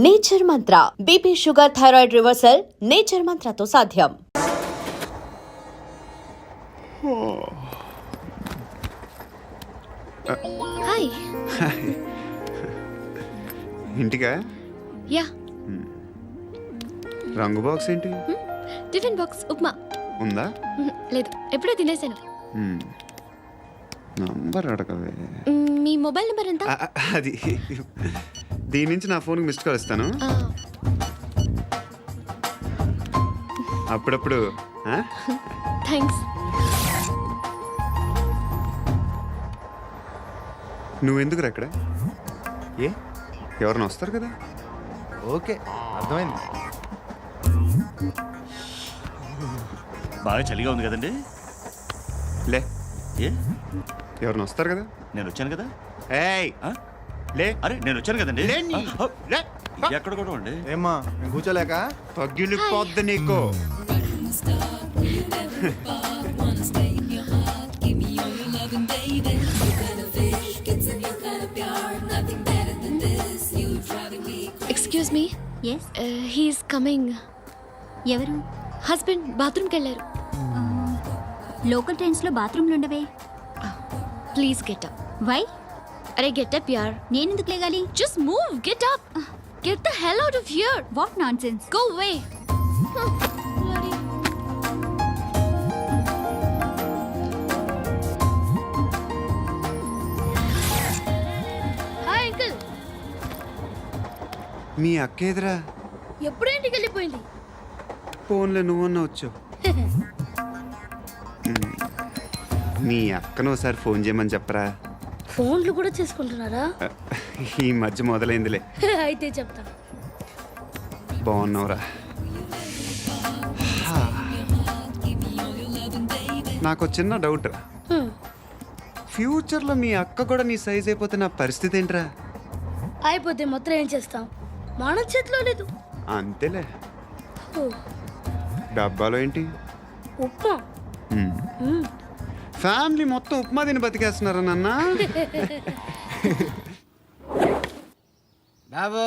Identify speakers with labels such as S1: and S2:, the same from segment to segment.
S1: Nature Mantra BP sugar thyroid reversal Nature మంత్రతో సాధ్యం.
S2: Hi.
S3: ఇంటికా?
S2: యా.
S3: రంగు బాక్స్ ఏంటి?
S2: టిఫిన్ బాక్స్ ఉప్మా
S3: ఉందా?
S2: లేదు, ఎప్పుడో తినేసాను.
S3: నంబర్ అడగవే.
S2: మీ మొబైల్ నెంబర్ ఎంత?
S3: అది దీని నుంచి నా ఫోన్కి మిస్డ్ కాల్ ఇస్తాను. అప్పుడప్పుడు.
S2: థ్యాంక్స్.
S3: నువ్వెందుకురా అక్కడ? ఏ ఎవరైనా వస్తారు కదా?
S4: ఓకే, అర్థమైంది.
S5: బాగా చలిగా ఉంది కదండి.
S3: లే,
S5: ఏ
S3: ఎవరైనా వస్తారు కదా?
S5: నేను వచ్చాను కదా.
S3: ఏయ్ లే.
S5: అరే నేను వచ్చాను కదండి.
S3: లేని. లే.
S5: ఎక్కడ కూడా ఉండి
S4: ఏమ్మా, నేను కూర్చోలేక?
S3: పగిలిపోద్ది నీకు.
S2: Excuse me.
S6: Yes,
S2: he's coming.
S6: ఎవరు?
S2: హస్బెండ్ బాత్రూమ్కి వెళ్ళారు.
S6: లోకల్ ట్రైన్స్లో బాత్రూమ్లు ఉండవే.
S2: Please get up.
S6: వై?
S2: అరే గెట్ అప్ యార్.
S6: నేనెందుకు లేగాలి?
S2: Just move, get up. Get the hell out of here.
S6: What nonsense.
S2: Go away. Hi uncle.
S3: మీ అక్క ఎదురా?
S2: ఎప్పుడు ఇంటికి వెళ్ళిపోయింది?
S3: ఫోన్లో నువ్వన్నా వచ్చు. మీ అక్కను ఒకసారి ఫోన్ చేయమని చెప్పరా.
S7: ఫోన్లు కూడా చేసుకుంటున్నారా?
S3: ఈ మధ్య మొదలైందిలే.
S7: అయితే చెప్తా.
S3: బాగున్నావురా? నాకు చిన్న డౌట్ రా. ఫ్యూచర్లో మీ అక్క కూడా నీ సైజ్ అయిపోతే నా పరిస్థితి ఏంట్రా?
S7: అయిపోతే మొత్తం ఏం చేస్తాం? మన చేతిలో లేదు.
S3: అంతేలే.
S7: ఓ,
S3: డబ్బాలో ఏంటి?
S7: ఉప్మా.
S3: ఫ్యామిలీ మొత్తం ఉప్మా తిని బతికేస్తున్నారా నాన్న?
S8: బాబు,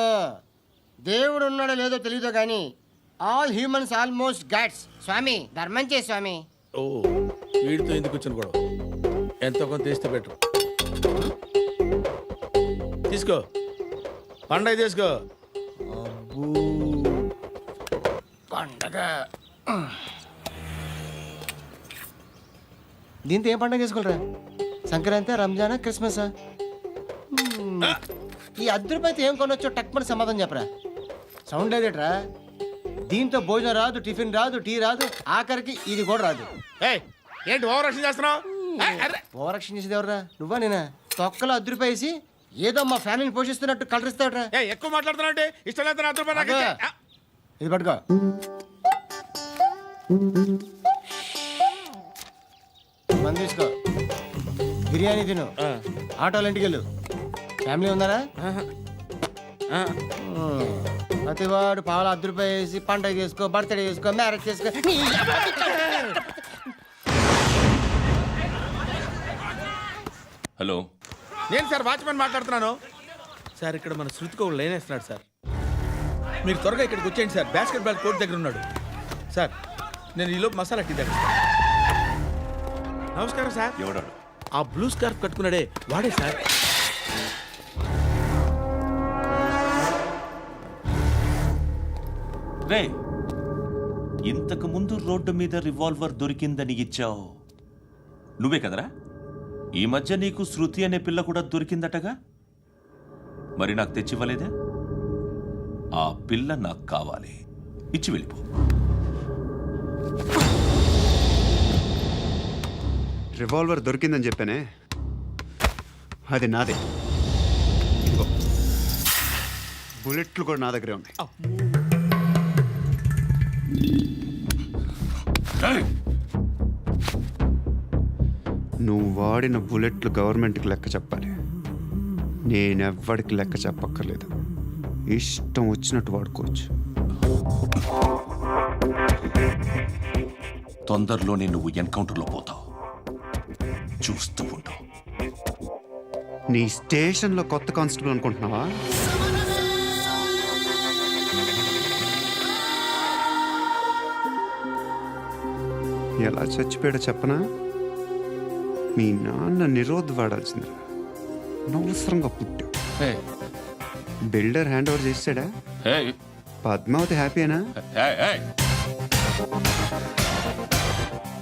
S8: దేవుడు ఉన్నాడో లేదో తెలియదు కానీ ఆల్ హ్యూమన్స్ ఆల్మోస్ట్ గాడ్స్. స్వామి ధర్మం చే స్వామి.
S9: ఓ, వీడితో ఎందుకు వచ్చిన గొడవ? ఎంతో కొంత తీస్తే పెట్టు. తీసుకో, పండగ తీసుకో.
S8: పండగ దీంతో ఏం పండగ చేసుకోలేరా? సంక్రాంతి, రంజానా, క్రిస్మసా? ఈ రూపాయలతో ఏం కొనొచ్చో టక్మని సమాధానం చెప్పరా. సౌండ్ లేదేట్రా? దీంతో భోజనం రాదు, టిఫిన్ రాదు, టీ రాదు, ఆఖరికి ఇది కూడా రాదు.
S9: ఏంటి ఓవర్ రక్షణ చేస్తున్నావు?
S8: ఓవరాక్షన్ చేసేది ఎవరా? నువ్వా నేనా? తొక్కలో రూపాయి వేసి ఏదో మా ఫ్యామిలీని పోషిస్తున్నట్టు కలరిస్తాడ్రా.
S9: ఎక్కువ మాట్లాడుతున్నావు అంటే ఇష్టం లేదు. రూపాయలు
S8: ఇది పట్టుకో. మంది తీసుకో, బిర్యానీ తిను, ఆటోలు ఇంటికి వెళ్ళు. ఫ్యామిలీ ఉన్నారా? ప్రతివాడు పావులు రూపాయలు వేసి పండగ చేసుకో, బర్త్డే చేసుకో, మ్యారేజ్ చేసుకో.
S5: హలో,
S9: నేను సార్ వాచ్మెన్ మాట్లాడుతున్నాను. సార్ ఇక్కడ మన శృతికో లైన్ వేస్తున్నాడు సార్. మీరు త్వరగా ఇక్కడికి వచ్చేయండి సార్. బాస్కెట్ బాల్ కోర్ట్ దగ్గర ఉన్నాడు సార్. నేను ఈలోపు మసాలా టీ దగ్గర. నమస్కారం సార్.
S5: ఎవడాడు?
S9: ఆ బ్లూ స్కార్ఫ్ కట్టుకున్నాడే వాడే సార్.
S5: రే, ఇంతకు ముందు రోడ్డు మీద రివాల్వర్ దొరికిందని ఇచ్చావు నువ్వే కదరా? ఈ మధ్య నీకు శృతి అనే పిల్ల కూడా దొరికిందటగా? మరి నాకు తెచ్చివ్వలేదే? ఆ పిల్ల నాకు కావాలి, ఇచ్చి వెళ్ళిపో.
S3: రివాల్వర్ దొరికిందని చెప్పానే, అది నాదే. ఇదిగో, బుల్లెట్లు కూడా నా దగ్గరే ఉన్నాయి. నువ్వు వాడిన బుల్లెట్లు గవర్నమెంట్కి లెక్క చెప్పాలి. నేనెవ్వడికి లెక్క చెప్పక్కర్లేదు. ఇష్టం వచ్చినట్టు వాడుకోవచ్చు.
S5: తొందరలోనే నువ్వు ఎన్కౌంటర్లో పోతావు, చూస్తూ ఉండు.
S3: నీ స్టేషన్లో కొత్త కానిస్టేబుల్ అనుకుంటున్నావా? ఎలా చచ్చిపోయాడో చెప్పనా? మీ నాన్న నిరోధ్ వాడాల్సిందిరా, అనవసరంగా పుట్టావు.
S5: హే,
S3: బిల్డర్ హ్యాండ్ ఓవర్ చేసాడా?
S5: హే,
S3: పద్మావతి హ్యాపీనా?
S5: హే, హే.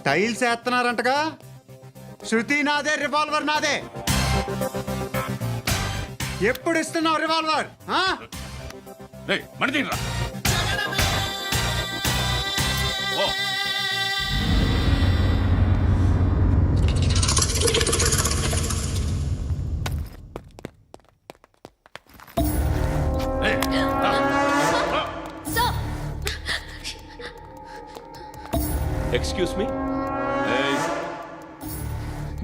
S3: టైల్స్ వేస్తున్నారంటగా. శృతి నాదే, రివాల్వర్ నాదే. ఎప్పుడు ఇస్తున్నావు రివాల్వర్?
S5: రేయ్, మణి తీయరా. ఓ. రేయ్, రా.
S10: ఎక్స్క్యూజ్ మీ,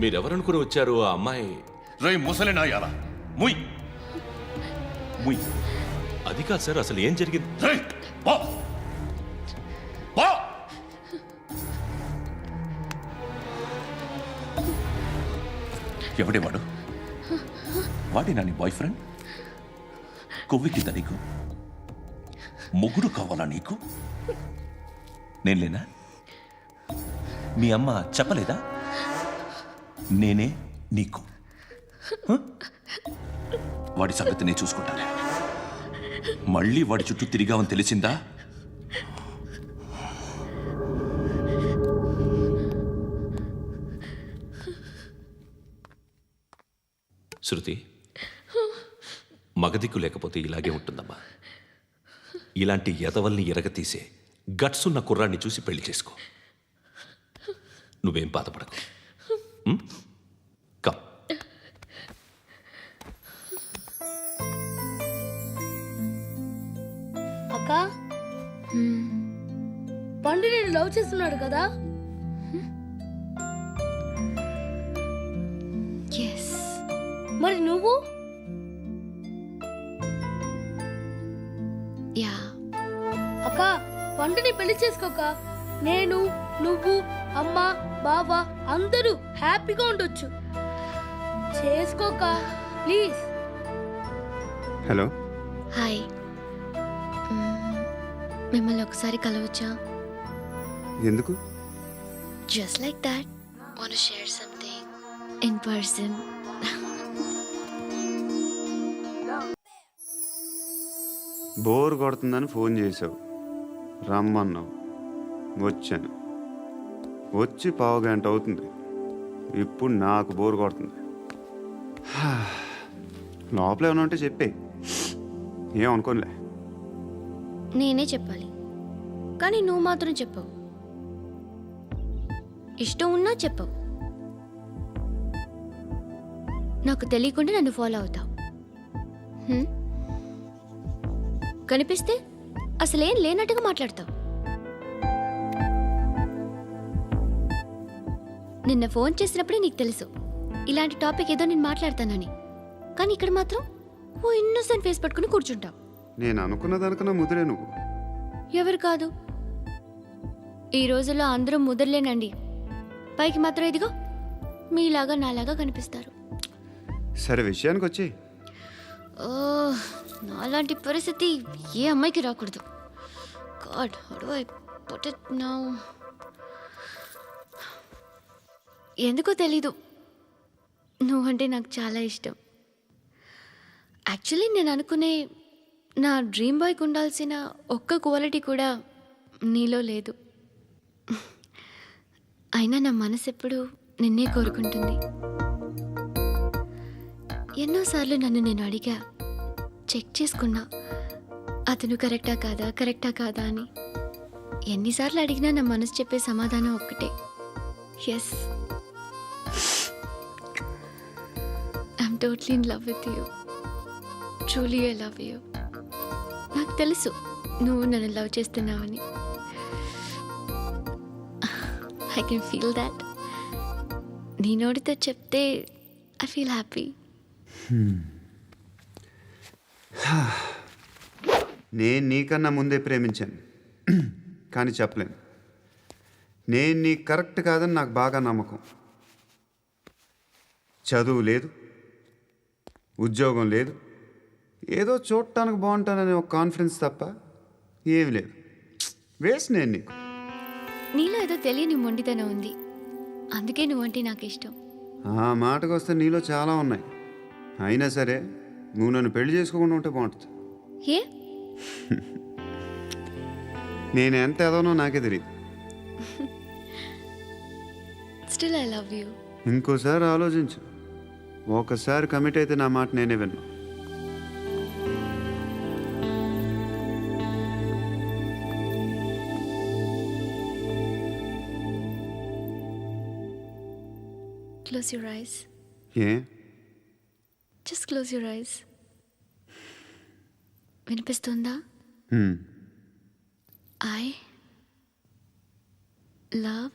S10: మీరెవరనుకుని వచ్చారు? ఆ అమ్మాయి
S5: రేయ్ ముసలి నాయాల, ముయ్ ముయ్.
S10: అది కాదు సార్, అసలు ఏం జరిగింది?
S5: రేయ్, పో. పో. ఎవడే వాడు? వాడేనా నీ బాయ్ ఫ్రెండ్? కొవ్వికింద నీకు? ముగ్గురు కావాలా నీకు? నేను లేనా? మీ అమ్మ చెప్పలేదా? నేనే నీకు. హ? వాడి సంగతి నేను చూసుకుంటాను. మళ్ళీ వాడి చుట్టూ తిరిగావని తెలిసిందా?
S10: శృతి, మగదిక్కు లేకపోతే ఇలాగే ఉంటుందమ్మా. ఇలాంటి ఎదవల్ని ఎరగతీసే గట్స్ ఉన్న కుర్రాన్ని చూసి పెళ్లి చేసుకో. నువ్వేం బాధపడకు. కమ్.
S7: అక్క, పండు నేను లవ్ చేస్తున్నాడు కదా?
S2: ఎస్.
S7: మరి నువ్వు?
S2: యా.
S7: అక్క, పండుని పెళ్లి చేసుకోక నేను, నువ్వు, అమ్మ, బావ అందరూ హ్యాపీగా ఉండొచ్చు. చేసుకోక ప్లీజ్.
S3: Hello,
S2: hi. మిమ్మల్ని ఒకసారి కలవచ్చా?
S3: ఎందుకు?
S2: Just like that. Want to share something in person.
S3: Bore కొడుతుందని ఫోన్ చేసావు, రమ్మన్నావు, వచ్చాను. వచ్చి పావు గంట అవుతుంది. ఇప్పుడు నాకు బోర్ కొడుతుంది. లోపల ఏమైనా ఉంటే చెప్పే, ఏమనుకోనిలే.
S2: నేనే చెప్పాలి, కానీ నువ్వు మాత్రం చెప్పవు. ఇష్టం ఉన్నా చెప్పవు. నాకు తెలియకుండా నన్ను ఫాలో అవుతావు. కనిపిస్తే అసలేం లేనట్టుగా మాట్లాడతావు. నిన్న ఫోన్ చేసినప్పుడే నీకు తెలుసు ఇలాంటి టాపిక్ ఏదో నేను మాట్లాడతానని. కానీ ఇక్కడ మాత్రం ఓ ఇన్నోసెంట్ ఫేస్ పట్టుకుని కూర్చుంటావు.
S3: నేను అనుకున్న దానికన్నా ముదిరే నువ్వు.
S2: ఎవరు కాదు, ఈ రోజుల్లో అందరూ ముదరలేనండి. పైకి మాత్రం ఇదిగో మీలాగా నాలాగా కనిపిస్తారు.
S3: సరే, విషయానికి వచ్చి.
S2: ఓ, నాలాంటి పరిస్థితి ఏ అమ్మాయికి రాకూడదు. God, how do I put it now? ఎందుకో తెలీదు, నువ్వంటే నాకు చాలా ఇష్టం. యాక్చువల్లీ నేను అనుకునే నా డ్రీమ్ బాయ్కి ఉండాల్సిన ఒక్క క్వాలిటీ కూడా నీలో లేదు. అయినా నా మనసు ఎప్పుడు నిన్నే కోరుకుంటుంది. ఎన్నోసార్లు నన్ను నేను అడిగా, చెక్ చేసుకున్నా అతను కరెక్టా కాదా అని. ఎన్నిసార్లు అడిగినా నా మనసు చెప్పే సమాధానం ఒక్కటే, yes, I'm totally in love with you. Truly I love you. నాకు తెలుసు నువ్వు నన్ను లవ్ చేస్తున్నావని. I can feel that. నీ నోటితో చెప్తే ఐ ఫీల్ హ్యాపీ.
S3: నేను నీకన్నా ముందే ప్రేమించాను, కానీ చెప్పలేను. నేను నీకు కరెక్ట్ కాదని నాకు బాగా నమ్మకం. చదువు లేదు, ఉద్యోగం లేదు, ఏదో చూడటానికి బాగుంటాననే ఒక కాన్ఫిడెన్స్ తప్ప ఏమి లేదు. వేస్ట్ నేను నీకు.
S2: నీలో ఏదో తెలియని మొండితనం ఉంది, అందుకే నువ్వంటే నాకు ఇష్టం.
S3: ఆ మాటకు వస్తే నీలో చాలా ఉన్నాయి. అయినా సరే నువ్వు నన్ను పెళ్లి చేసుకోకుండా ఉంటే బాగుంటుంది.
S2: ఏ?
S3: నేను ఎంత ఎదవనో నాకే తెలియదు.
S2: Still I love you.
S3: ఇంకోసారి ఆలోచించు. ఒకసారి కమిట్ అయితే నా మాట నేనే విన్నా.
S2: Close your eyes.
S3: A?
S2: Just close your eyes. వినిపిస్తుందా?
S3: హ్మ్.
S2: ఐ లవ్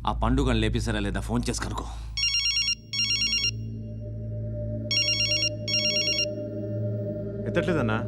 S11: ఆ పండుగను లేపేసారా లేదా ఫోన్ చేసి కనుకో.
S4: ఎత్తట్లేదన్నా.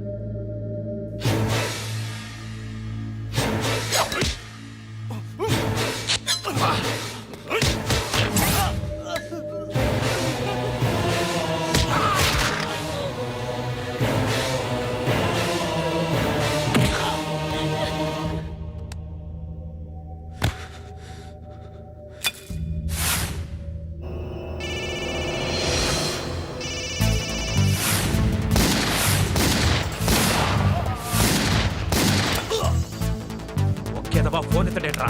S10: ఫోన్ ఎత్తడేట్రా?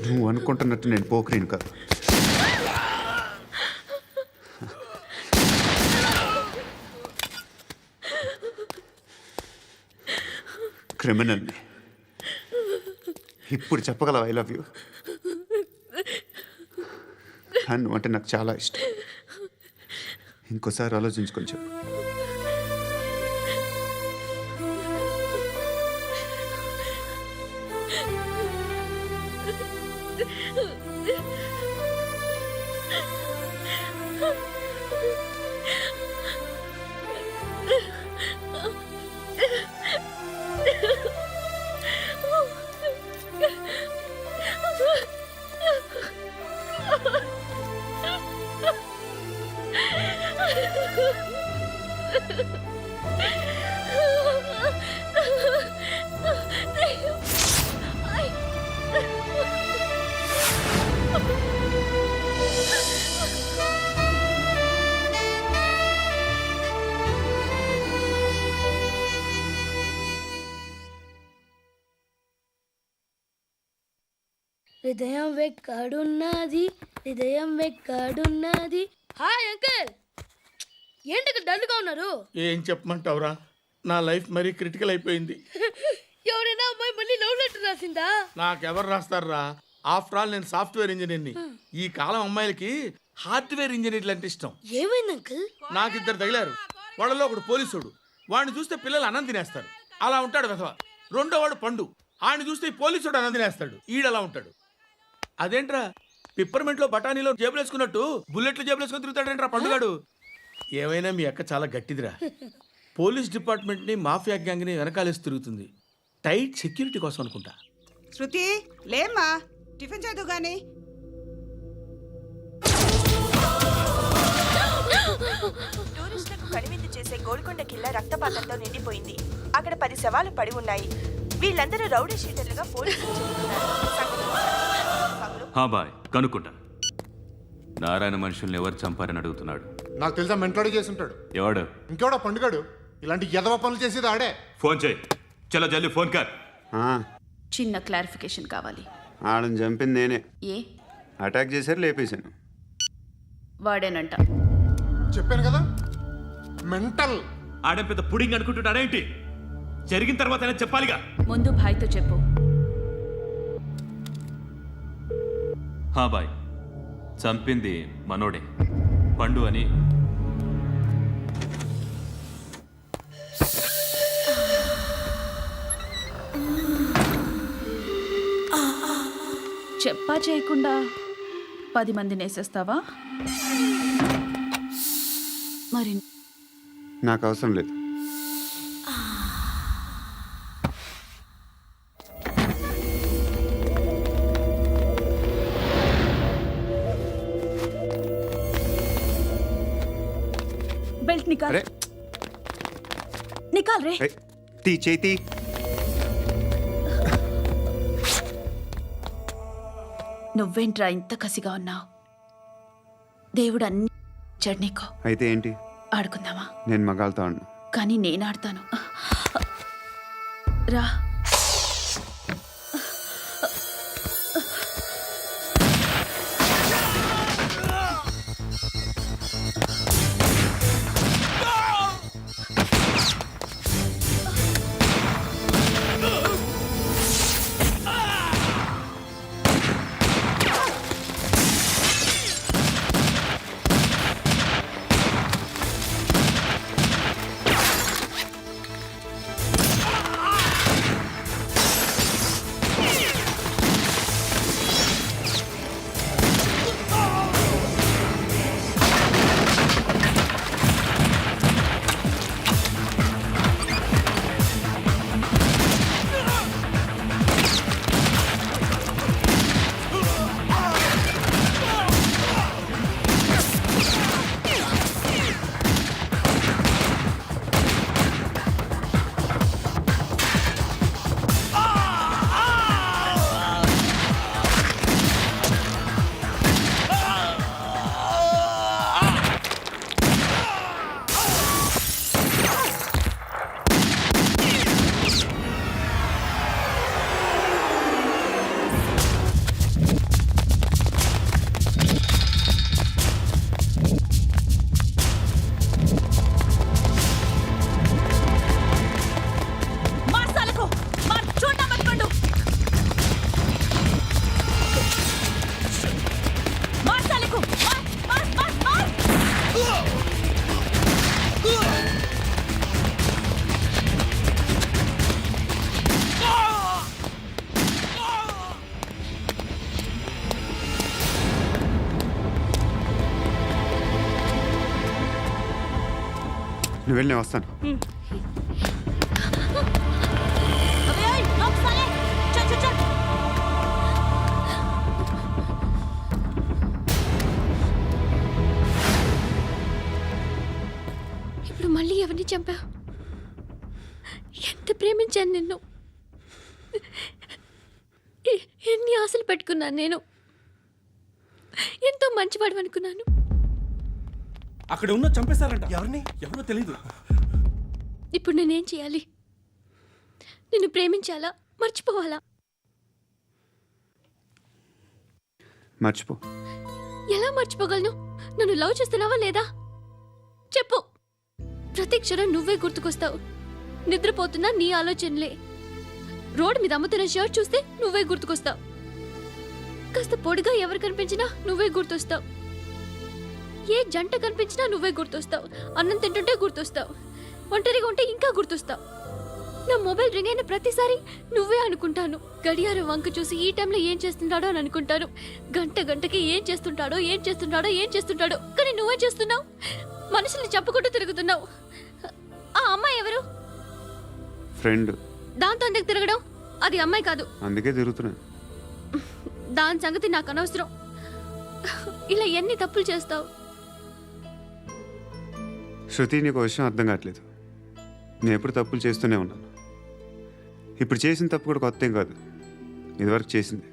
S3: నువ్వు అనుకుంటున్నట్టు నేను పోకరీను కాదు. క్రిమినల్ని. ఇప్పుడు చెప్పగలవు ఐ లవ్ యూ. నువ్వు అంటే నాకు చాలా ఇష్టం. ఇంకోసారి ఆలోచించుకొని చెప్పు.
S7: హృదయం వెక్కడున్నది, హృదయం వెక్కడున్నది. హాయ్ అంకుల్, ఏంటి డల్గా ఉన్నారు?
S9: ఏం చెప్పమంటావురా, నా లైఫ్ మరీ క్రిటికల్ అయిపోయింది.
S7: ఎవరైనా అమ్మాయి మళ్ళీ లవ్ లెటర్ రాసిందా?
S9: నాకెవరు రాస్తారా? ఆఫ్టర్ ఆల్ నేను సాఫ్ట్వేర్ ఇంజనీర్ని. ఈ కాలం అమ్మాయిలకి హార్డ్వేర్ ఇంజనీర్లు అంటే ఇష్టం.
S7: ఏమైంది అంకుల్?
S9: నాకు ఇద్దరు తగిలారు. వాళ్ళలో ఒకడు పోలీసుడు. వాడిని చూస్తే పిల్లలు అన్నం తినేస్తారు, అలా ఉంటాడు వెధవ. రెండో వాడు పండు. ఆయన చూస్తే ఈ పోలీసుడు అన్నం తినేస్తాడు, ఈడలా ఉంటాడు. అదేంట్రా, పిప్పర్మెంట్లో బఠానీలో జేబులు వేసుకున్నట్టు బుల్లెట్లు జేబులు వేసుకుని తిరుగుతాడేంట్రా పండుగాడు. ఏమైనా మీ అక్క చాలా గట్టిదిరా. పోలీస్ డిపార్ట్మెంట్ని మాఫియా గ్యాంగ్ని వెనకాలేసి తిరుగుతుంది. టైట్ సెక్యూరిటీ కోసం అనుకుంటా.
S12: శృతి లేమ్మా, టిఫిన్ చేద్దు గాని.
S13: టూరిస్టులకు కనువిందు చేసే గోల్కొండ కిల్లా రక్తపాతంతో నిండిపోయింది. అక్కడ 10 శవాలు పడి ఉన్నాయి. వీళ్ళందరూ రౌడీ షీటర్లుగా పోలీసులు
S11: హా బాయ్, కనుక్కుంటా. నారాయణ మనుషుల్ని ఎవరు చంపారని అడుగుతున్నాడు.
S4: నాకు తెలుసా, మెంటలాడి చేసి ఉంటాడు.
S11: ఎవడు?
S4: ఇంకెవడా పండుగాడు. ఇలాంటి ఎదవ పనులు చేసేది ఆడే.
S11: ఫోన్ చేయి. చలో జల్దీ ఫోన్ కర్.
S13: చిన్న క్లారిఫికేషన్ కావాలి.
S3: ఆడని చంపింది నేనే.
S13: ఏ?
S3: అటాక్ చేశారు, లేపేశాను.
S13: వాడేనంట.
S4: చెప్పాను కదా, మెంటల్.
S11: ఆడే పెద్ద పుడింగ్ అనుకుంటున్నాడేంటి? జరిగిన తర్వాత చెప్పాలిగా.
S13: ముందు భాయ్తో చెప్పు.
S11: హా బాయ్, చంపింది మనోడే, పండు అని.
S13: చెప్పా చేయకుండా 10 మందిని వేసేస్తావా? మరి
S3: నాకు అవసరం లేదు.
S13: బెల్ట్ నికాల్.
S3: అరే
S13: నికాల్ రే.
S3: తీ చేతి.
S13: నువ్వేంట్రా ఇంత కసిగా ఉన్నావు? దేవుడు అన్ని ఇచ్చాడు నీకు.
S3: అయితే ఏంటి?
S13: ఆడుకుందామా?
S3: నేను మగాళ్ళతో ఆడను.
S13: కానీ నేను ఆడతాను. రా.
S3: నువ్వు వెళ్ళి నేను వస్తాను.
S2: ఇప్పుడు మళ్ళీ ఎవరిని చంపా? ఎంత ప్రేమించాను నిన్ను, ఎన్ని ఆశలు పెట్టుకున్నాను నేను, ఎంతో మంచివాడు అనుకున్నాను.
S9: అక్కడ ఉన్న చంపేశారంట.
S8: ఎవరిని?
S9: ఎవరో తెలీదు.
S2: ఇప్పుడు నేనేం చేయాలి? నిన్ను ప్రేమించాలా, మర్చిపోవాలా?
S3: మర్చిపో.
S2: ఎలా మర్చిపోగలను? నన్ను లవ్ చేస్తున్నావా లేదా చెప్పు. ప్రతి క్షణం నువ్వే గుర్తుకొస్తావు. నిద్రపోతున్నా నీ ఆలోచనలే. రోడ్డు మీద అమ్ముతున్న షర్ట్ చూస్తే నువ్వే గుర్తుకొస్తావు. కాస్త పొడిగా ఎవరు కనిపించినా నువ్వే గుర్తొస్తావు. ఏ జంట కనిపించినా నువ్వే గుర్తొస్తావు. అన్నం తింటుంటే గుర్తొస్తావు. ఒంటరిగా ఉంటే ఇంకా గుర్తొస్తావు. నా మొబైల్ రింగ్ అయిన ప్రతిసారి నువ్వే అనుకుంటాను. గడియారం వంక చూసి ఈ టైంలో ఏం చేస్తుంటాడో అని అనుకుంటాను. గంటకి ఏం చేస్తుంటాడో కానీ నువ్వే చేస్తున్నావు. మనుషుల్ని చెప్పుకుంటూ తిరుగుతున్నావు. ఆ అమ్మాయి ఎవరు?
S3: ఫ్రెండ్.
S2: దాంతో ఎందుకు తిరగడం? అది అమ్మాయి కాదు.
S3: అందుకే తిరుగుతున్నా.
S2: దాని సంగతి నాకు అనవసరం. ఇలా ఎన్ని తప్పులు చేస్తావు?
S3: శృతి, నీకు విషయం అర్థం కావట్లేదు. నేను ఎప్పుడు తప్పులు చేస్తూనే ఉన్నాను. ఇప్పుడు చేసిన తప్పు కూడా కొత్త ఏం కాదు, ఇదివరకు చేసింది.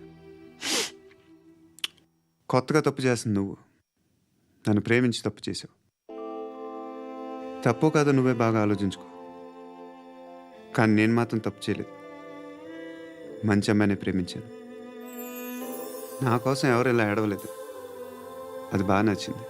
S3: కొత్తగా తప్పు చేస్తుంది నువ్వు. నన్ను ప్రేమించి తప్పు చేసావు. తప్పో కాదో నువ్వే బాగా ఆలోచించుకో. కానీ నేను మాత్రం తప్పు చేయలేదు. మంచి అమ్మాయిని ప్రేమించాను. నా కోసం ఎవరు ఇలా ఏడవలేదు. అది బాగా నచ్చింది.